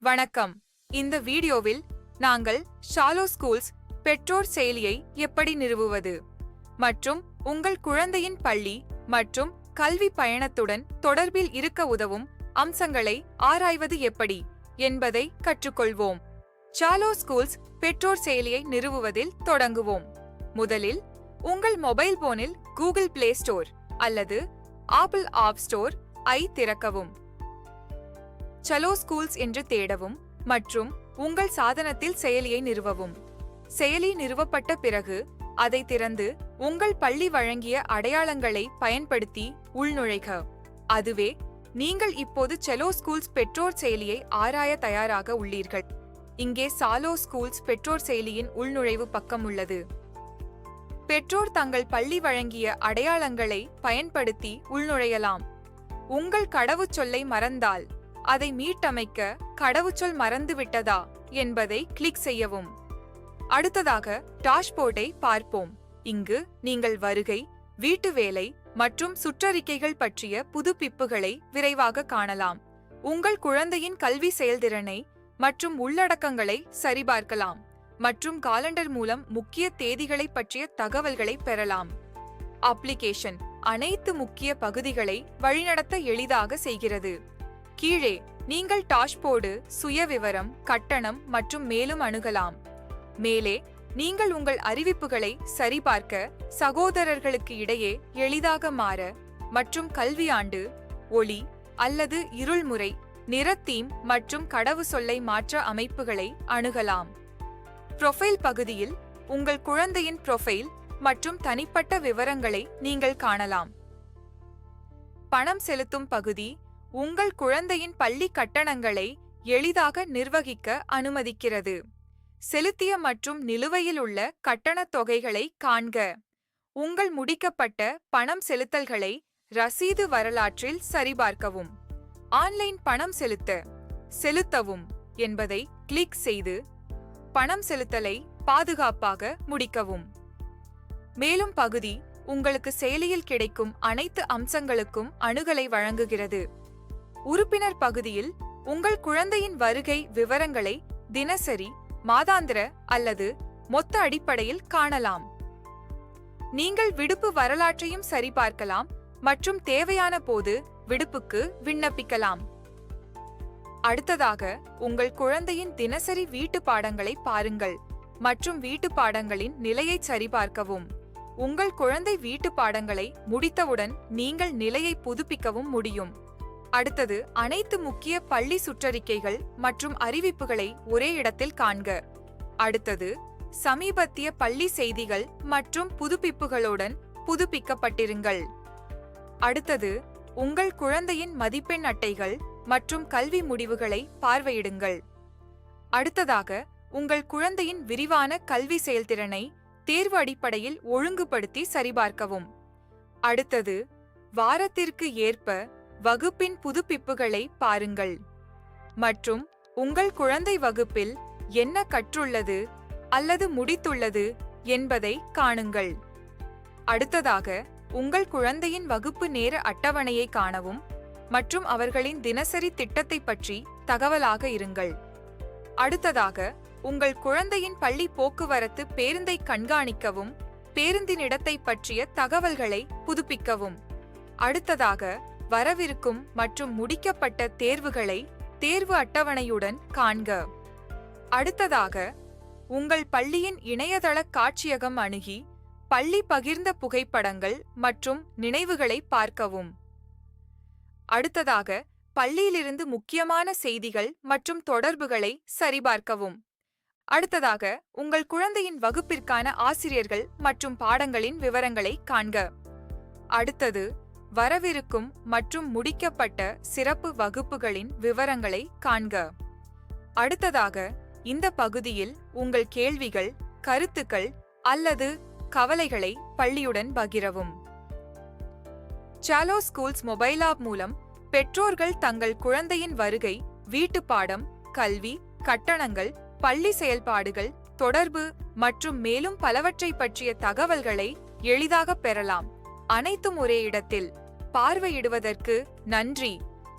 வணக்கம். இந்த வீடியோவில் நாங்கள் ஷாலோ ஸ்கூல்ஸ் பெற்றோர் செயலியை எப்படி நிறுவுவது மற்றும் உங்கள் குழந்தையின் பள்ளி மற்றும் கல்வி பயணத்துடன் தொடர்பில் இருக்க உதவும் அம்சங்களை ஆராய்வது எப்படி என்பதை கற்றுக்கொள்வோம். ஷாலோ ஸ்கூல்ஸ் பெற்றோர் செயலியை நிறுவுவதில் தொடங்குவோம். முதலில் உங்கள் மொபைல் போனில் கூகுள் பிளே ஸ்டோர் அல்லது ஆப்பிள் ஆப் ஸ்டோர் ஐ திறக்கவும். ஷாலோ ஸ்கூல்ஸ் என்று தேடவும் மற்றும் உங்கள் சாதனத்தில் செயலியை நிறுவவும். செயலி நிறுவப்பட்ட பிறகு அதை திறந்து உங்கள் பள்ளி வழங்கிய அடையாளங்களை பயன்படுத்தி உள்நுழைக. அதுவே நீங்கள் இப்போது ஷாலோ ஸ்கூல்ஸ் பெற்றோர் செயலியை ஆராய தயாராக உள்ளீர்கள். இங்கே ஷாலோ ஸ்கூல்ஸ் பெற்றோர் செயலியின் உள்நுழைவு பக்கம் உள்ளது. பெற்றோர் தங்கள் பள்ளி வழங்கிய அடையாளங்களை பயன்படுத்தி உள்நுழையலாம். உங்கள் கடவுச்சொல்லை மறந்தால் அதை மீட்டமைக்க கடவுச்சொல் மறந்துவிட்டதா என்பதை கிளிக் செய்யவும். அடுத்ததாக டாஷ்போர்டை பார்ப்போம். இங்கு நீங்கள் வருகை, வீட்டு வேலை மற்றும் சுற்றறிக்கைகள் பற்றிய புதுப்பிப்புகளை விரைவாக காணலாம். உங்கள் குழந்தையின் கல்வி செயல்திறனை மற்றும் உள்ளடக்கங்களை சரிபார்க்கலாம் மற்றும் காலண்டர் மூலம் முக்கிய தேதிகளை பற்றிய தகவல்களை பெறலாம். அப்ளிகேஷன் அனைத்து முக்கிய பகுதிகளை வழிநடத்த எளிதாக செய்கிறது. கீழே நீங்கள் டாஷ்போர்டு, சுயவிவரம், கட்டணம் மற்றும் மேலும் அணுகலாம். மேலே நீங்கள் உங்கள் அறிவிப்புகளை சரிபார்க்க, சகோதரர்களுக்கு இடையே எளிதாக மாற மற்றும் கல்வியாண்டு, ஒளி அல்லது இருள் முறை, நிற தீம் மற்றும் கடவுச்சொல்லை மாற்ற அமைப்புகளை அணுகலாம். ப்ரொஃபைல் பகுதியில் உங்கள் குழந்தையின் ப்ரொஃபைல் மற்றும் தனிப்பட்ட விவரங்களை நீங்கள் காணலாம். பணம் செலுத்தும் பகுதி உங்கள் குழந்தையின் பள்ளி கட்டணங்களை எளிதாக நிர்வகிக்க அனுமதிக்கிறது. செலுத்திய மற்றும் நிலுவையில் உள்ள கட்டணத் தொகைகளை காண்க. உங்கள் முடிக்கப்பட்ட பணம் செலுத்தல்களை ரசீது வரலாற்றில் சரிபார்க்கவும். ஆன்லைன் பணம் செலுத்தவும் என்பதை கிளிக் செய்து பணம் செலுத்தலை பாதுகாப்பாக முடிக்கவும். மேலும் பகுதி உங்களுக்கு செயலியில் கிடைக்கும் அனைத்து அம்சங்களுக்கும் அணுகலை வழங்குகிறது. உறுப்பினர் பகுதியில் உங்கள் குழந்தையின் வருகை விவரங்களை தினசரி, மாதாந்திர அல்லது மொத்த அடிப்படையில் காணலாம். நீங்கள் விடுப்பு வரலாற்றையும் சரிபார்க்கலாம் மற்றும் தேவையான போது விடுப்புக்கு விண்ணப்பிக்கலாம். அடுத்ததாக உங்கள் குழந்தையின் தினசரி வீட்டு பாடங்களை பாருங்கள் மற்றும் வீட்டு பாடங்களின் நிலையை சரிபார்க்கவும். உங்கள் குழந்தை வீட்டு பாடங்களை முடித்தவுடன் நீங்கள் நிலையை புதுப்பிக்கவும் முடியும். அடுத்தது அனைத்து முக்கிய பள்ளி சுற்றறிக்கைகள் மற்றும் அறிவிப்புகளை ஒரே இடத்தில் காண்க. அடுத்தது சமீபத்திய பள்ளி செய்திகள் மற்றும் புதுப்பிப்புகளுடன் புதுப்பிக்கப்பட்டிருங்கள். அடுத்தது உங்கள் குழந்தையின் மதிப்பெண் அட்டைகள் மற்றும் கல்வி முடிவுகளை பார்வையிடுங்கள். அடுத்ததாக உங்கள் குழந்தையின் விரிவான கல்வி செயல்திறனை தேர்வு அடிப்படையில் ஒழுங்குபடுத்தி சரிபார்க்கவும். அடுத்தது வாரத்திற்கு ஏற்ப வகுப்பின் புதுப்பிப்புகளை பாருங்கள் மற்றும் உங்கள் குழந்தை வகுப்பில் என்ன கற்றுள்ளது அல்லது முடித்துள்ளது என்பதை காணுங்கள். அடுத்ததாக உங்கள் குழந்தையின் வகுப்பு நேர அட்டவணையை காணவும் மற்றும் அவர்களின் தினசரி திட்டத்தை பற்றி தகவலாக இருங்கள். அடுத்ததாக உங்கள் குழந்தையின் பள்ளி போக்குவரத்து பேருந்தை கண்காணிக்கவும், பேருந்தின் இடத்தை பற்றிய தகவல்களை புதுப்பிக்கவும். அடுத்ததாக வரவிருக்கும் மற்றும் முடிக்கப்பட்ட தேர்வுகளை தேர்வு அட்டவணையுடன் காண்க. அடுத்ததாக உங்கள் பள்ளியின் இணையதள காட்சியகம் அணுகி பள்ளி பகிர்ந்த புகைப்படங்கள் மற்றும் நினைவுகளை பார்க்கவும். அடுத்ததாக பள்ளியிலிருந்து முக்கியமான செய்திகள் மற்றும் தொடர்புகளை சரிபார்க்கவும். அடுத்ததாக உங்கள் குழந்தையின் வகுப்பிற்கான ஆசிரியர்கள் மற்றும் பாடங்களின் விவரங்களை காண்க. அடுத்தது வரவிருக்கும் மற்றும் முடிக்கப்பட்ட சிறப்பு வகுப்புகளின் விவரங்களை காண்க. அடுத்ததாக இந்த பகுதியில் உங்கள் கேள்விகள், கருத்துக்கள் அல்லது கவலைகளை பள்ளியுடன் பகிரவும். ஷாலோ ஸ்கூல்ஸ் மொபைல் ஆப் மூலம் பெற்றோர்கள் தங்கள் குழந்தையின் வருகை, வீட்டு பாடம், கல்வி, கட்டணங்கள், பள்ளி செயல்பாடுகள், தொடர்பு மற்றும் மேலும் பலவற்றை பற்றிய தகவல்களை எளிதாக பெறலாம். அனைத்தும் ஒரே இடத்தில். பார்வையிடுவதற்கு நன்றி.